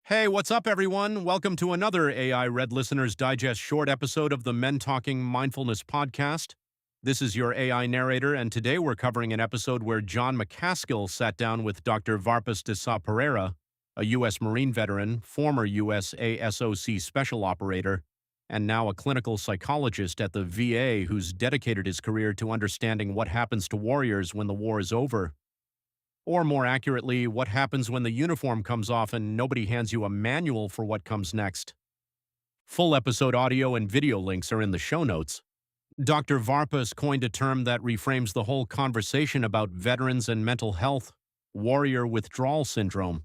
Hey, what's up, everyone? Welcome to another AI Red Listeners Digest short episode of the Men Talking Mindfulness podcast. This is your AI narrator, and today we're covering an episode where Jon Macaskill sat down with Dr. Varpas de Sa Pereira, a U.S. Marine veteran, former USASOC Special Operator, and now a clinical psychologist at the VA who's dedicated his career to understanding what happens to warriors when the war is over. Or more accurately, what happens when the uniform comes off and nobody hands you a manual for what comes next. Full episode audio and video links are in the show notes. Dr. Varpas coined a term that reframes the whole conversation about veterans and mental health, warrior withdrawal syndrome.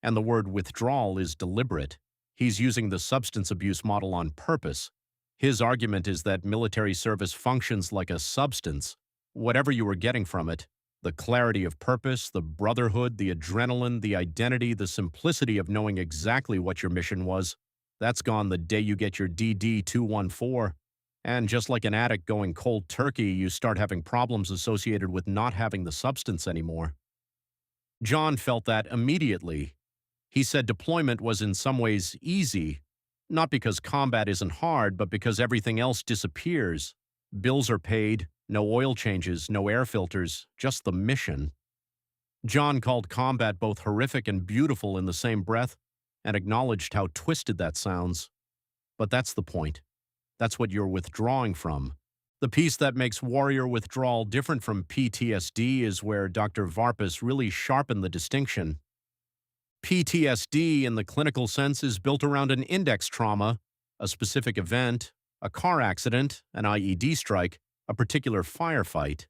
And the word withdrawal is deliberate. He's using the substance abuse model on purpose. His argument is that military service functions like a substance. Whatever you were getting from it, the clarity of purpose, the brotherhood, the adrenaline, the identity, the simplicity of knowing exactly what your mission was, that's gone the day you get your DD-214. And just like an addict going cold turkey, you start having problems associated with not having the substance anymore. Jon felt that immediately. He said deployment was in some ways easy, not because combat isn't hard, but because everything else disappears. Bills are paid, no oil changes, no air filters, just the mission. Jon called combat both horrific and beautiful in the same breath and acknowledged how twisted that sounds. But that's the point. That's what you're withdrawing from. The piece that makes warrior withdrawal different from PTSD is where Dr. Varpas really sharpened the distinction. PTSD, in the clinical sense, is built around an index trauma, a specific event, a car accident, an IED strike, a particular firefight.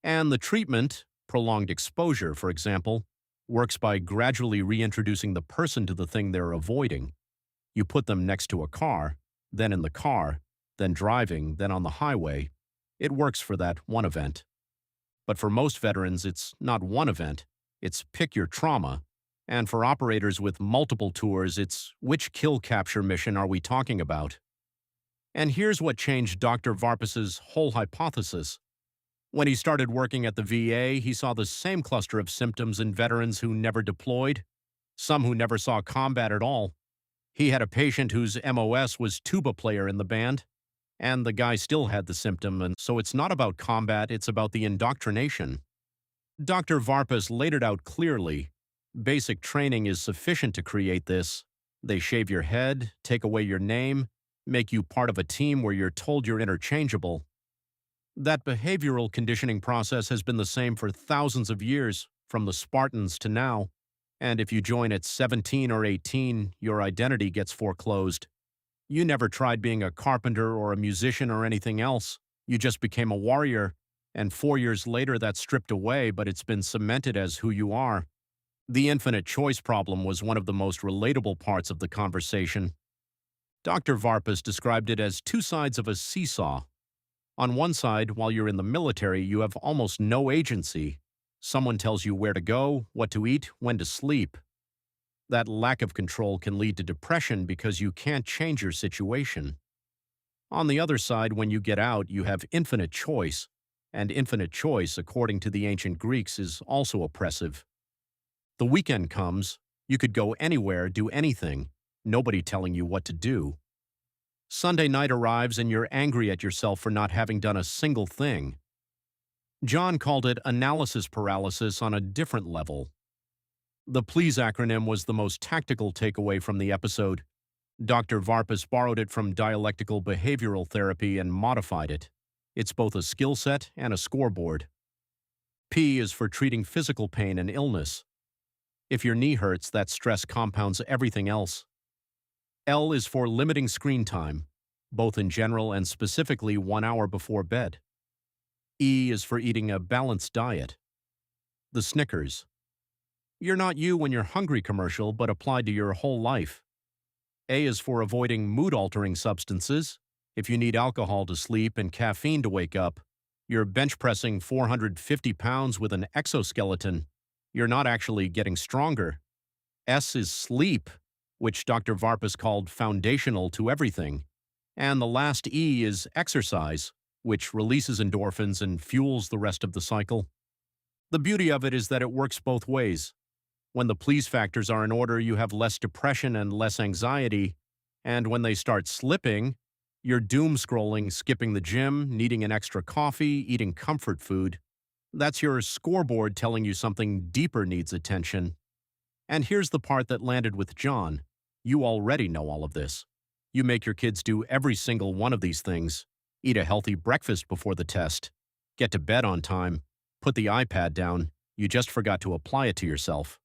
And the treatment, prolonged exposure, for example, works by gradually reintroducing the person to the thing they're avoiding. You put them next to a car, then in the car, then driving, then on the highway. It works for that one event. But for most veterans, it's not one event. It's pick your trauma. And for operators with multiple tours, it's which kill capture mission are we talking about? And here's what changed Dr. Varpas's whole hypothesis. When he started working at the VA, he saw the same cluster of symptoms in veterans who never deployed, some who never saw combat at all. He had a patient whose MOS was tuba player in the band, and the guy still had the symptom, and so it's not about combat, it's about the indoctrination. Dr. Varpas laid it out clearly. Basic training is sufficient to create this. They shave your head, take away your name, make you part of a team where you're told you're interchangeable. That behavioral conditioning process has been the same for thousands of years, from the Spartans to now. And if you join at 17 or 18, your identity gets foreclosed. You never tried being a carpenter or a musician or anything else. You just became a warrior, and 4 years later that's stripped away, but it's been cemented as who you are. The infinite choice problem was one of the most relatable parts of the conversation. Dr. Varpas described it as two sides of a seesaw. On one side, while you're in the military, you have almost no agency. Someone tells you where to go, what to eat, when to sleep. That lack of control can lead to depression because you can't change your situation. On the other side, when you get out, you have infinite choice, and infinite choice, according to the ancient Greeks, is also oppressive. The weekend comes, you could go anywhere, do anything. Nobody telling you what to do. Sunday night arrives and you're angry at yourself for not having done a single thing. Jon called it analysis paralysis on a different level. The PLEASE acronym was the most tactical takeaway from the episode. Dr. Varpas borrowed it from dialectical behavioral therapy and modified it. It's both a skill set and a scoreboard. P is for treating physical pain and illness. If your knee hurts, that stress compounds everything else. L is for limiting screen time, both in general and specifically 1 hour before bed. E is for eating a balanced diet. The Snickers. You're not you when you're hungry commercial, but applied to your whole life. A is for avoiding mood-altering substances. If you need alcohol to sleep and caffeine to wake up, you're bench pressing 450 pounds with an exoskeleton. You're not actually getting stronger. S is sleep, which Dr. Varpas called foundational to everything. And the last E is exercise, which releases endorphins and fuels the rest of the cycle. The beauty of it is that it works both ways. When the please factors are in order, you have less depression and less anxiety. And when they start slipping, you're doom scrolling, skipping the gym, needing an extra coffee, eating comfort food. That's your scoreboard telling you something deeper needs attention. And here's the part that landed with Jon. You already know all of this. You make your kids do every single one of these things. Eat a healthy breakfast before the test. Get to bed on time. Put the iPad down. You just forgot to apply it to yourself.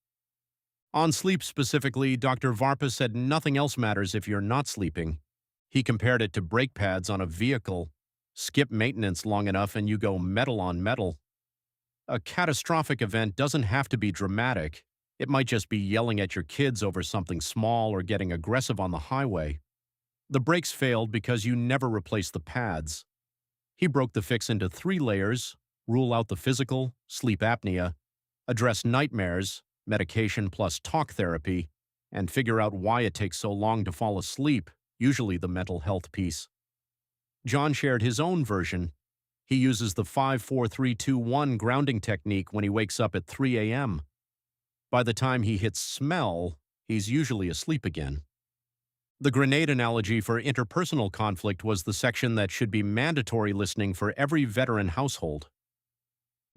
On sleep specifically, Dr. Varpas said nothing else matters if you're not sleeping. He compared it to brake pads on a vehicle. Skip maintenance long enough and you go metal on metal. A catastrophic event doesn't have to be dramatic. It might just be yelling at your kids over something small or getting aggressive on the highway. The brakes failed because you never replaced the pads. He broke the fix into 3 layers: rule out the physical, sleep apnea, address nightmares, medication plus talk therapy, and figure out why it takes so long to fall asleep, usually the mental health piece. Jon shared his own version. He uses the 5-4-3-2-1 grounding technique when he wakes up at 3 a.m. By the time he hits smell, he's usually asleep again. The grenade analogy for interpersonal conflict was the section that should be mandatory listening for every veteran household.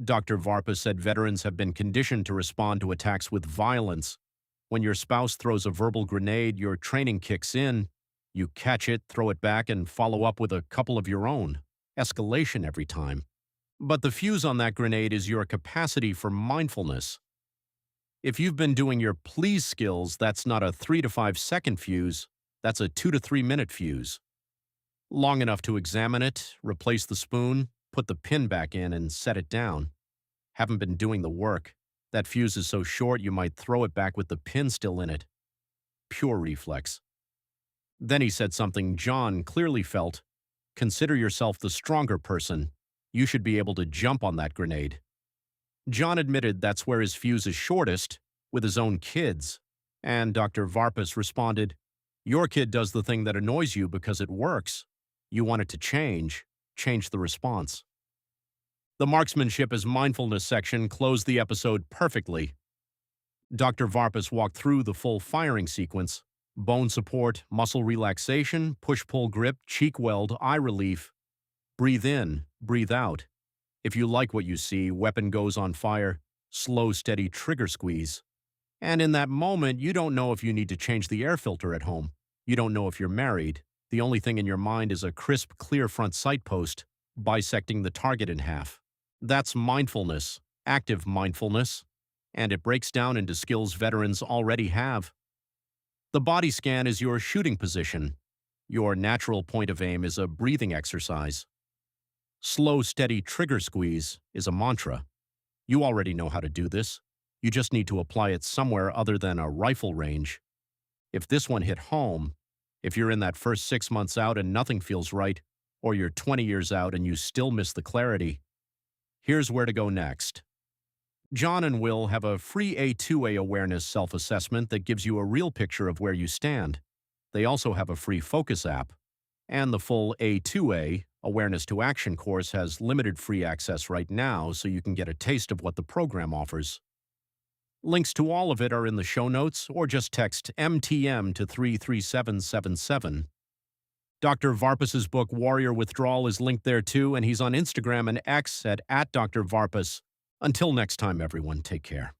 Dr. Varpas said veterans have been conditioned to respond to attacks with violence. When your spouse throws a verbal grenade, your training kicks in. You catch it, throw it back, and follow up with a couple of your own. Escalation every time. But the fuse on that grenade is your capacity for mindfulness. If you've been doing your please skills, that's not a 3 to 5 second fuse, that's a 2 to 3 minute fuse. Long enough to examine it, replace the spoon, put the pin back in, and set it down. Haven't been doing the work. That fuse is so short you might throw it back with the pin still in it. Pure reflex. Then he said something Jon clearly felt. Consider yourself the stronger person. You should be able to jump on that grenade. Jon admitted that's where his fuse is shortest, with his own kids. And Dr. Varpas responded, your kid does the thing that annoys you because it works. You want it to change. Change the response. The marksmanship as mindfulness section closed the episode perfectly. Dr. Varpas walked through the full firing sequence: bone support, muscle relaxation, push-pull grip, cheek weld, eye relief. Breathe in, breathe out. If you like what you see, weapon goes on fire, slow, steady trigger squeeze. And in that moment, you don't know if you need to change the air filter at home. You don't know if you're married. The only thing in your mind is a crisp, clear front sight post, bisecting the target in half. That's mindfulness, active mindfulness, and it breaks down into skills veterans already have. The body scan is your shooting position. Your natural point of aim is a breathing exercise. Slow, steady trigger squeeze is a mantra. You already know how to do this. You just need to apply it somewhere other than a rifle range. If this one hit home, if you're in that first 6 months out and nothing feels right, or you're 20 years out and you still miss the clarity, here's where to go next. Jon and Will have a free A2A awareness self-assessment that gives you a real picture of where you stand. They also have a free focus app. And the full A2A, Awareness to Action course has limited free access right now, so you can get a taste of what the program offers. Links to all of it are in the show notes, or just text MTM to 33777. Dr. Varpas's book, Warrior Withdrawal, is linked there too, and he's on Instagram and X at @Dr. Varpas. Until next time, everyone, take care.